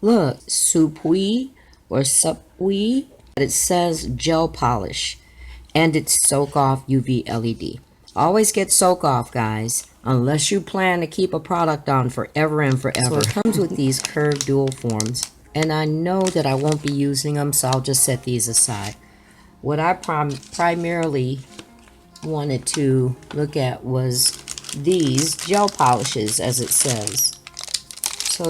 Look, Supui or Supui. It says gel polish and it's soak off UV LED. Always get soak off, guys, unless you plan to keep a product on forever and forever. So it comes with these curved dual forms, and I know that I won't be using them, so I'll just set these aside. What I primarily wanted to look at was these gel polishes, as it says. So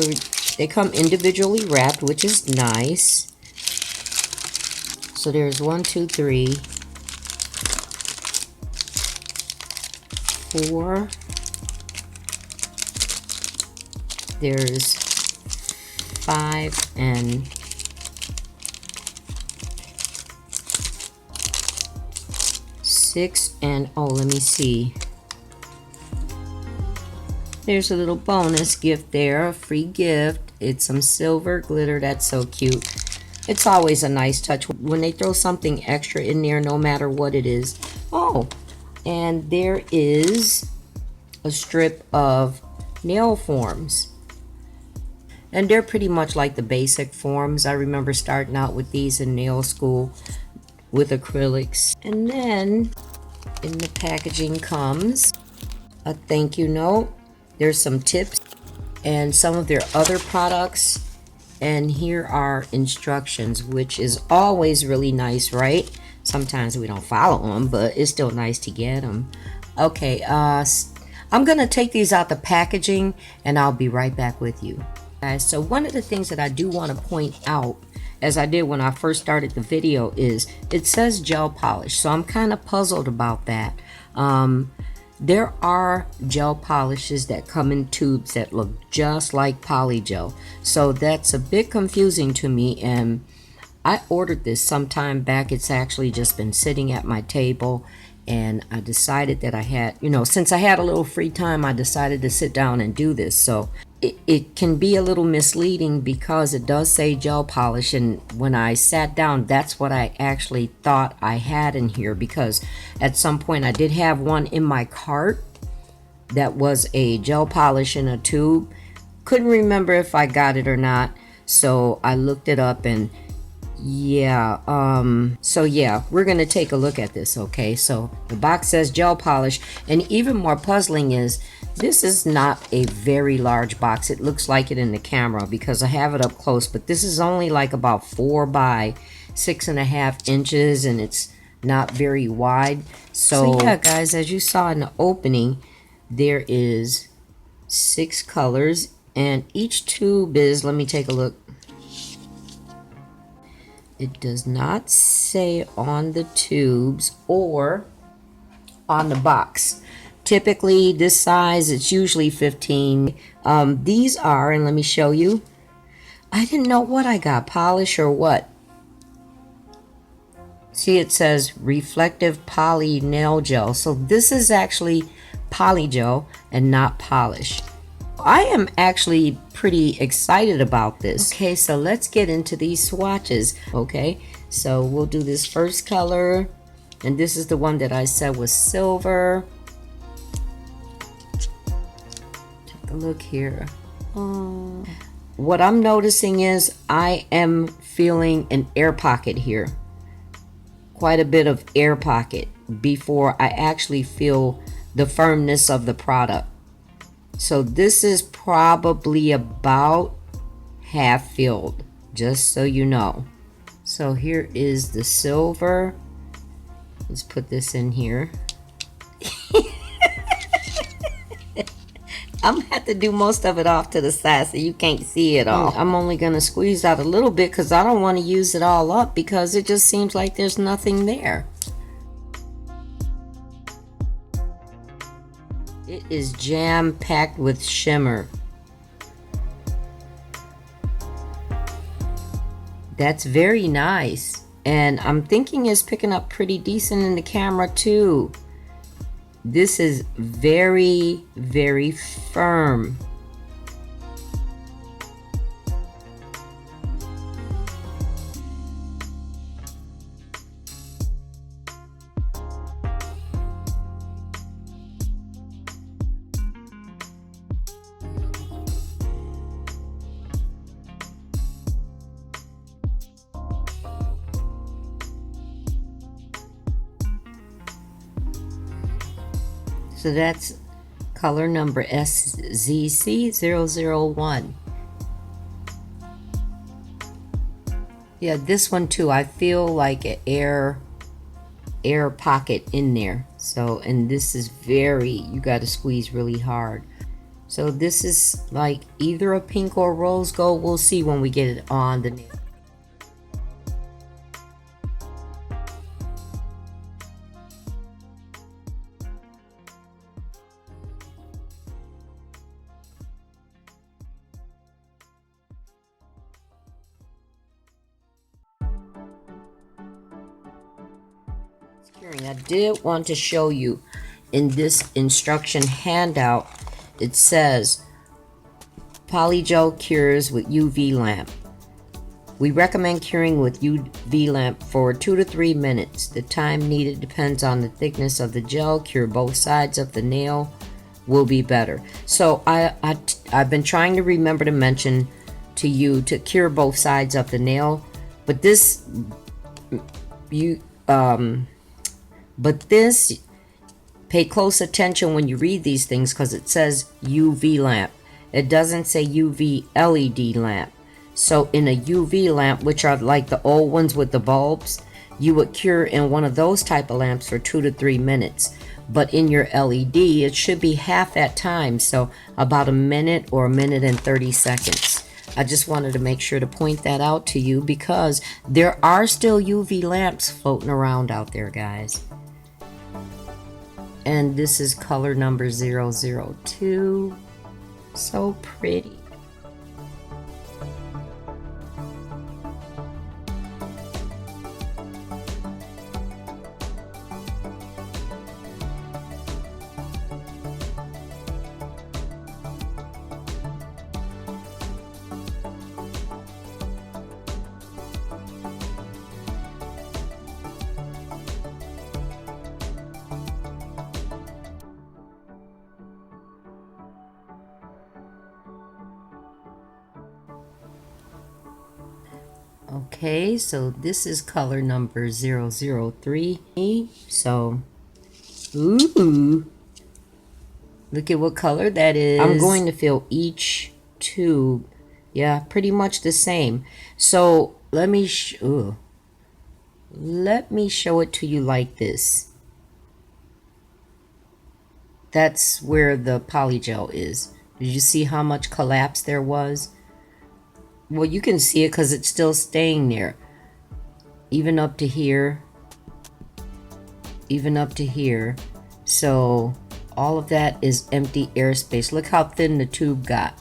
they come individually wrapped, which is nice. So there's 1, 2, 3, 4. There's 5 and 6 and oh, let me see. There's a little bonus gift there, a free gift. It's some silver glitter. That's so cute. It's always a nice touch when they throw something extra in there, no matter what it is. Oh, and there is a strip of nail forms. And they're pretty much like the basic forms. I remember starting out with these in nail school with acrylics. And then in the packaging comes a thank you note. There's some tips and some of their other products. And here are instructions, which is always really nice, right? Sometimes we don't follow them, but it's still nice to get them. Okay, I'm gonna take these out the packaging and I'll be right back with you. Guys, so one of the things that I do want to point out, as I did when I first started the video, is it says gel polish. So I'm kind of puzzled about that. There are gel polishes that come in tubes that look just like polygel. So that's a bit confusing to me, and I ordered this some time back. It's actually just been sitting at my table, and I decided that I had, since I had a little free time, I decided to sit down and do this. So it can be a little misleading because it does say gel polish, and when I sat down, that's what I actually thought I had in here, because at some point I did have one in my cart that was a gel polish in a tube. Couldn't remember if I got it or not, so I looked it up, and so yeah, we're gonna take a look at this. Okay, so the box says gel polish, and even more puzzling is this is not a very large box. It looks like it in the camera because I have it up close, but this is only like about 4 by 6.5 inches, and it's not very wide. So yeah, guys, as you saw in the opening, there is 6 colors, and each tube is, let me take a look. It does not say on the tubes or on the box. Typically this size, it's usually 15. These are, and let me show you. I didn't know what I got, polish or what. See, it says reflective poly nail gel. So this is actually polygel and not polish. I am actually pretty excited about this. Okay, so let's get into these swatches. Okay, so we'll do this first color, and this is the one that I said was silver. Take a look here. What I'm noticing is I am feeling an air pocket here. Quite a bit of air pocket before I actually feel the firmness of the product. So this is probably about half filled, just so you know. So here is the silver. Let's put this in here. I'm gonna have to do most of it off to the side so you can't see it all. I'm only gonna squeeze out a little bit because I don't want to use it all up, because it just seems like there's nothing there. It is jam-packed with shimmer. That's very nice. And I'm thinking it's picking up pretty decent in the camera too. This is very, very firm. So that's color number SZC001. Yeah, this one too, I feel like an air pocket in there. So, and this is very, you got to squeeze really hard. So this is like either a pink or rose gold. We'll see when we get it on the nail. I did want to show you in this instruction handout, it says polygel cures with UV lamp. We recommend curing with UV lamp for 2 to 3 minutes. The time needed depends on the thickness of the gel. Cure both sides of the nail will be better. So I've been trying to remember to mention to you to cure both sides of the nail, but this pay close attention when you read these things, because it says UV lamp. It doesn't say UV LED lamp. So in a UV lamp, which are like the old ones with the bulbs, you would cure in one of those type of lamps for 2 to 3 minutes. But in your LED, it should be half that time, so about a minute or a minute and 30 seconds. I just wanted to make sure to point that out to you, because there are still UV lamps floating around out there, guys. And this is color number 002. So pretty. Okay, so this is color number 003. So, ooh, look at what color that is. I'm going to fill each tube. Yeah, pretty much the same. So let me show it to you like this. That's where the polygel is. Did you see how much collapse there was? Well, you can see it because it's still staying there. Even up to here. Even up to here. So all of that is empty airspace. Look how thin the tube got.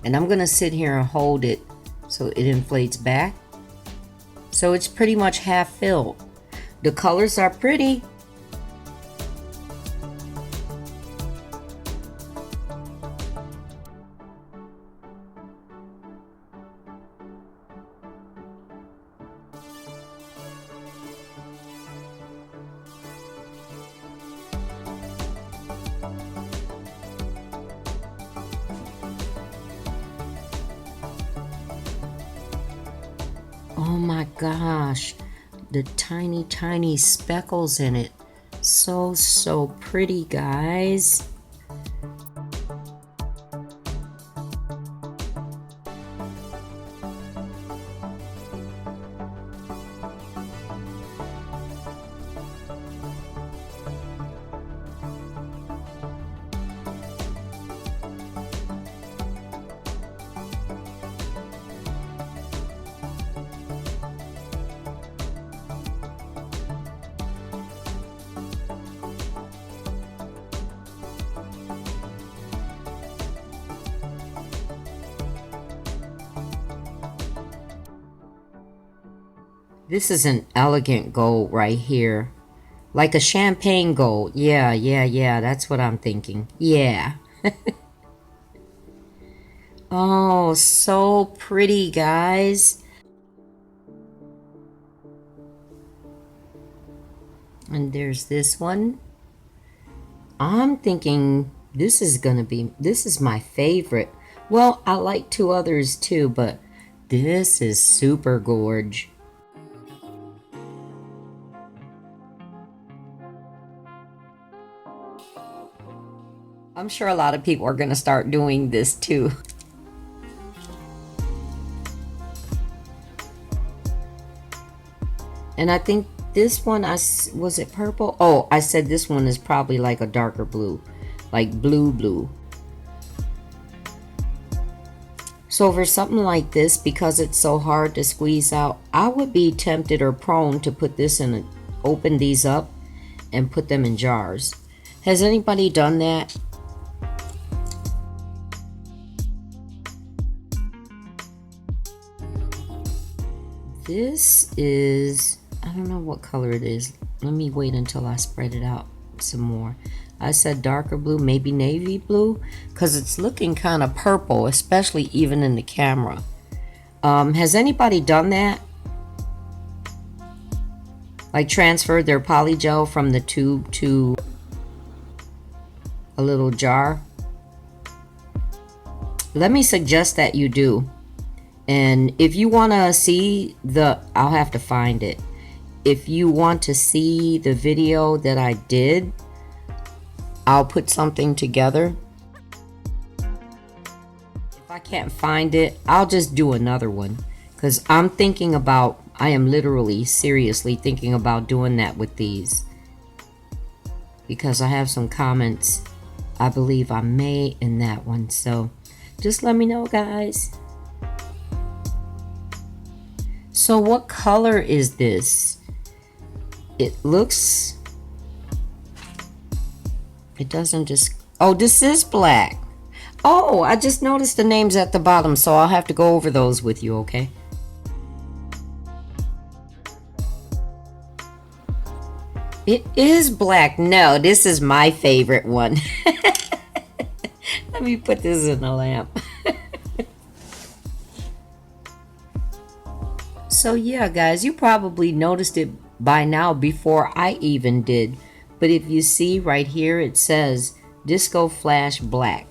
And I'm going to sit here and hold it so it inflates back. So it's pretty much half filled. The colors are pretty. Oh my gosh, the tiny speckles in it. So pretty, guys. This is an elegant gold right here. Like a champagne gold. Yeah, that's what I'm thinking. Yeah. Oh, so pretty, guys. And there's this one. I'm thinking this is my favorite. Well, I like 2 others too, but this is super gorge. I'm sure a lot of people are going to start doing this too. And I think this one, was it purple? Oh, I said this one is probably like a darker blue, like blue. So for something like this, because it's so hard to squeeze out, I would be tempted or prone to put this in, open these up and put them in jars. Has anybody done that? This is, I don't know what color it is. Let me wait until I spread it out some more. I said darker blue, maybe navy blue, because it's looking kind of purple, especially even in the camera. Has anybody done that? Like transferred their polygel from the tube to a little jar? Let me suggest that you do. And if you want to see the, I'll have to find it. If you want to see the video that I did, I'll put something together. If I can't find it, I'll just do another one. Because I'm thinking about, I am literally, seriously thinking about doing that with these. Because I have some comments I believe I made in that one. So just let me know, guys. So what color is this? It looks... It doesn't just... Oh, this is black. Oh, I just noticed the names at the bottom, so I'll have to go over those with you, okay? It is black. No, this is my favorite one. Let me put this in the lamp. So yeah, guys, you probably noticed it by now before I even did. But if you see right here, it says Disco Flash Black.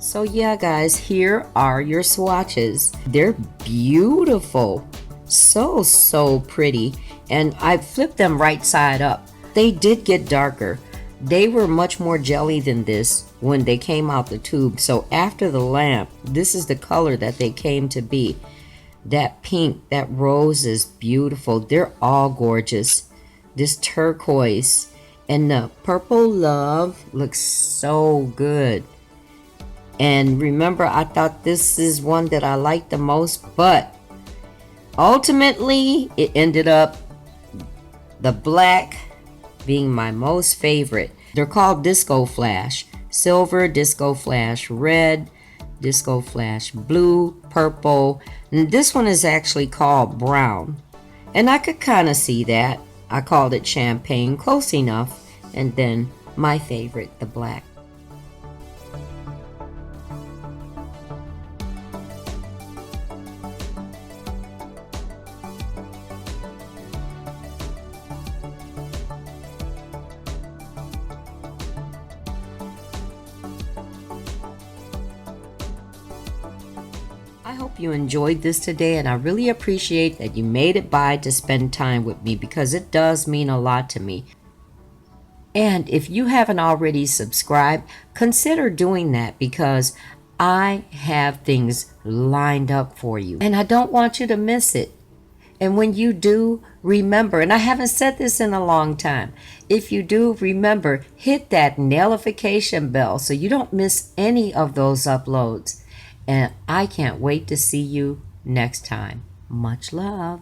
So yeah, guys, here are your swatches. They're beautiful. So pretty. And I flipped them right side up. They did get darker. They were much more jelly than this when they came out the tube. So after the lamp, this is the color that they came to be. That pink, that rose is beautiful. They're all gorgeous. This turquoise and the purple love looks so good. And remember, I thought this is one that I liked the most, but ultimately it ended up the black being my most favorite. They're called Disco Flash. Silver, Disco Flash Red, Disco Flash Blue, Purple. And this one is actually called Brown. And I could kind of see that. I called it Champagne, close enough. And then my favorite, the black. I hope you enjoyed this today, and I really appreciate that you made it by to spend time with me, because it does mean a lot to me. And if you haven't already subscribed, consider doing that, because I have things lined up for you and I don't want you to miss it. And when you do, remember, and I haven't said this in a long time, if you do, remember, hit that notification bell so you don't miss any of those uploads. And I can't wait to see you next time. Much love.